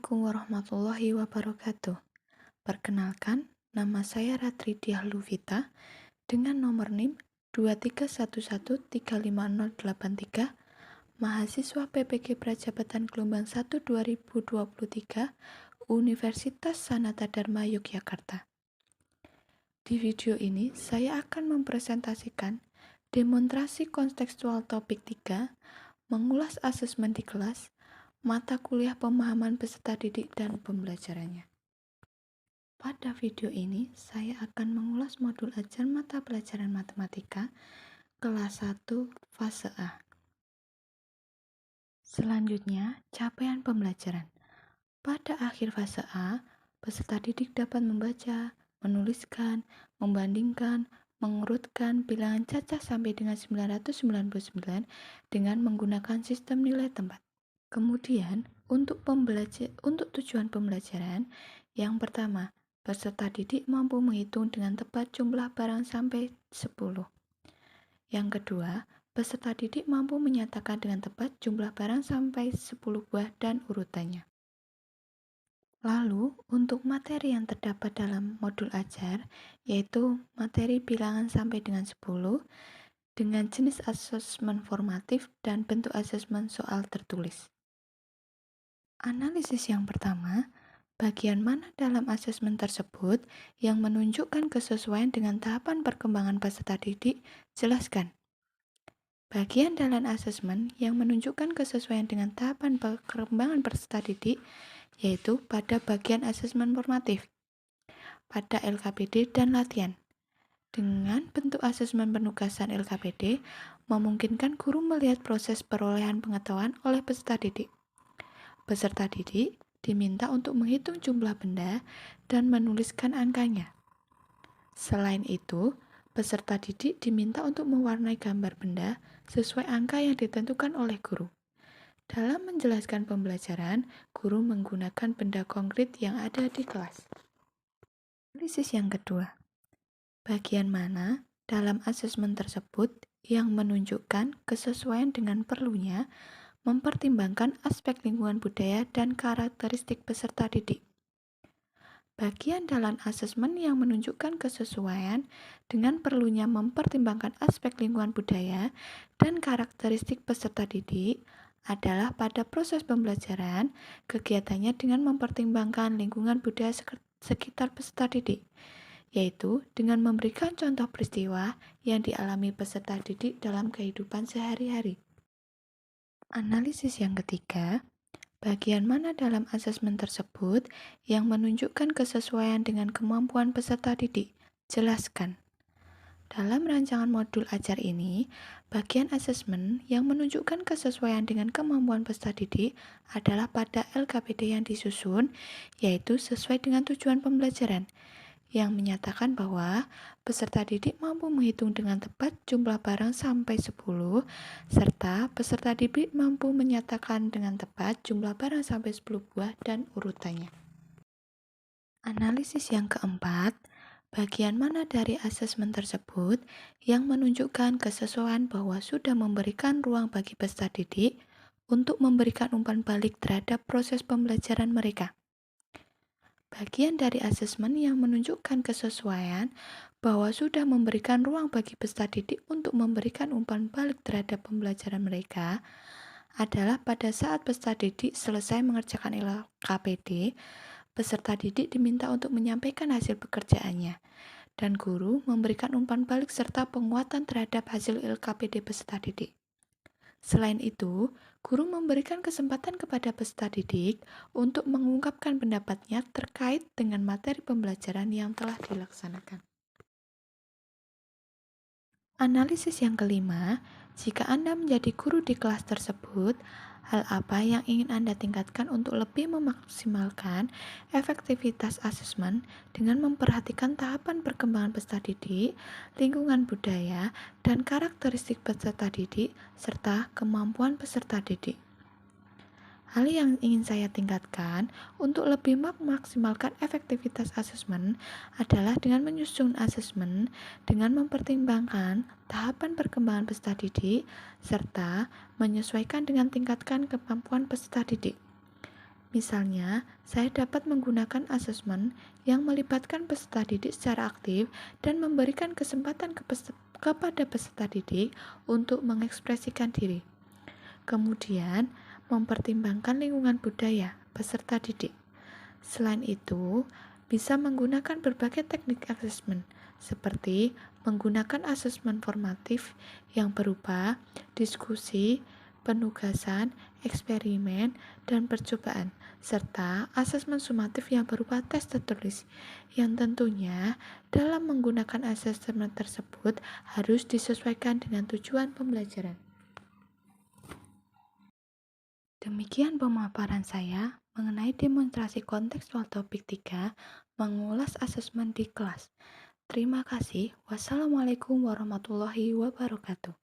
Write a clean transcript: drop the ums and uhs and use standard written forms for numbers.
Assalamualaikum warahmatullahi wabarakatuh. Perkenalkan, nama saya Ratri Diah Luvita dengan nomor NIM 231135083, mahasiswa PPG Prajabatan Gelombang 1 2023, Universitas Sanata Dharma Yogyakarta. Di video ini, saya akan mempresentasikan demonstrasi kontekstual topik 3, mengulas asesmen di kelas, mata kuliah pemahaman peserta didik dan pembelajarannya. Pada video ini, saya akan mengulas modul ajar mata pelajaran matematika kelas 1 fase A. Selanjutnya, capaian pembelajaran. Pada akhir fase A, peserta didik dapat membaca, menuliskan, membandingkan, mengurutkan bilangan cacah sampai dengan 999 dengan menggunakan sistem nilai tempat. Kemudian, untuk tujuan pembelajaran, yang pertama, peserta didik mampu menghitung dengan tepat jumlah barang sampai 10. Yang kedua, peserta didik mampu menyatakan dengan tepat jumlah barang sampai 10 buah dan urutannya. Lalu, untuk materi yang terdapat dalam modul ajar, yaitu materi bilangan sampai dengan 10, dengan jenis asesmen formatif dan bentuk asesmen soal tertulis. Analisis yang pertama, bagian mana dalam asesmen tersebut yang menunjukkan kesesuaian dengan tahapan perkembangan peserta didik? Jelaskan. Bagian dalam asesmen yang menunjukkan kesesuaian dengan tahapan perkembangan peserta didik yaitu pada bagian asesmen formatif, pada LKPD dan latihan. Dengan bentuk asesmen penugasan LKPD, memungkinkan guru melihat proses perolehan pengetahuan oleh peserta didik. Peserta didik diminta untuk menghitung jumlah benda dan menuliskan angkanya. Selain itu, peserta didik diminta untuk mewarnai gambar benda sesuai angka yang ditentukan oleh guru. Dalam menjelaskan pembelajaran, guru menggunakan benda konkret yang ada di kelas. Analisis yang kedua, bagian mana dalam asesmen tersebut yang menunjukkan kesesuaian dengan perlunya mempertimbangkan aspek lingkungan budaya dan karakteristik peserta didik. Bagian dalam asesmen yang menunjukkan kesesuaian dengan perlunya mempertimbangkan aspek lingkungan budaya dan karakteristik peserta didik adalah pada proses pembelajaran, kegiatannya dengan mempertimbangkan lingkungan budaya sekitar peserta didik, yaitu dengan memberikan contoh peristiwa yang dialami peserta didik dalam kehidupan sehari-hari. Analisis yang ketiga, bagian mana dalam asesmen tersebut yang menunjukkan kesesuaian dengan kemampuan peserta didik? Jelaskan. Dalam rancangan modul ajar ini, bagian asesmen yang menunjukkan kesesuaian dengan kemampuan peserta didik adalah pada LKPD yang disusun, yaitu sesuai dengan tujuan pembelajaran, yang menyatakan bahwa peserta didik mampu menghitung dengan tepat jumlah barang sampai 10, serta peserta didik mampu menyatakan dengan tepat jumlah barang sampai 10 buah dan urutannya. Analisis yang keempat, bagian mana dari asesmen tersebut yang menunjukkan kesesuaian bahwa sudah memberikan ruang bagi peserta didik untuk memberikan umpan balik terhadap proses pembelajaran mereka. Bagian dari asesmen yang menunjukkan kesesuaian bahwa sudah memberikan ruang bagi peserta didik untuk memberikan umpan balik terhadap pembelajaran mereka adalah pada saat peserta didik selesai mengerjakan LKPD, peserta didik diminta untuk menyampaikan hasil pekerjaannya, dan guru memberikan umpan balik serta penguatan terhadap hasil LKPD peserta didik. Selain itu, guru memberikan kesempatan kepada peserta didik untuk mengungkapkan pendapatnya terkait dengan materi pembelajaran yang telah dilaksanakan. Analisis yang kelima, jika Anda menjadi guru di kelas tersebut, hal apa yang ingin Anda tingkatkan untuk lebih memaksimalkan efektivitas asesmen dengan memperhatikan tahapan perkembangan peserta didik, lingkungan budaya, dan karakteristik peserta didik, serta kemampuan peserta didik. Hal yang ingin saya tingkatkan untuk lebih memaksimalkan efektivitas asesmen adalah dengan menyusun asesmen dengan mempertimbangkan tahapan perkembangan peserta didik serta menyesuaikan dengan tingkatkan kemampuan peserta didik. Misalnya, saya dapat menggunakan asesmen yang melibatkan peserta didik secara aktif dan memberikan kesempatan kepada peserta didik untuk mengekspresikan diri. Kemudian, mempertimbangkan lingkungan budaya peserta didik. Selain itu, bisa menggunakan berbagai teknik asesmen, seperti menggunakan asesmen formatif yang berupa diskusi, penugasan, eksperimen, dan percobaan, serta asesmen sumatif yang berupa tes tertulis, yang tentunya dalam menggunakan asesmen tersebut harus disesuaikan dengan tujuan pembelajaran. Demikian pemaparan saya mengenai demonstrasi kontekstual topik 3, mengulas asesmen di kelas. Terima kasih. Wassalamualaikum warahmatullahi wabarakatuh.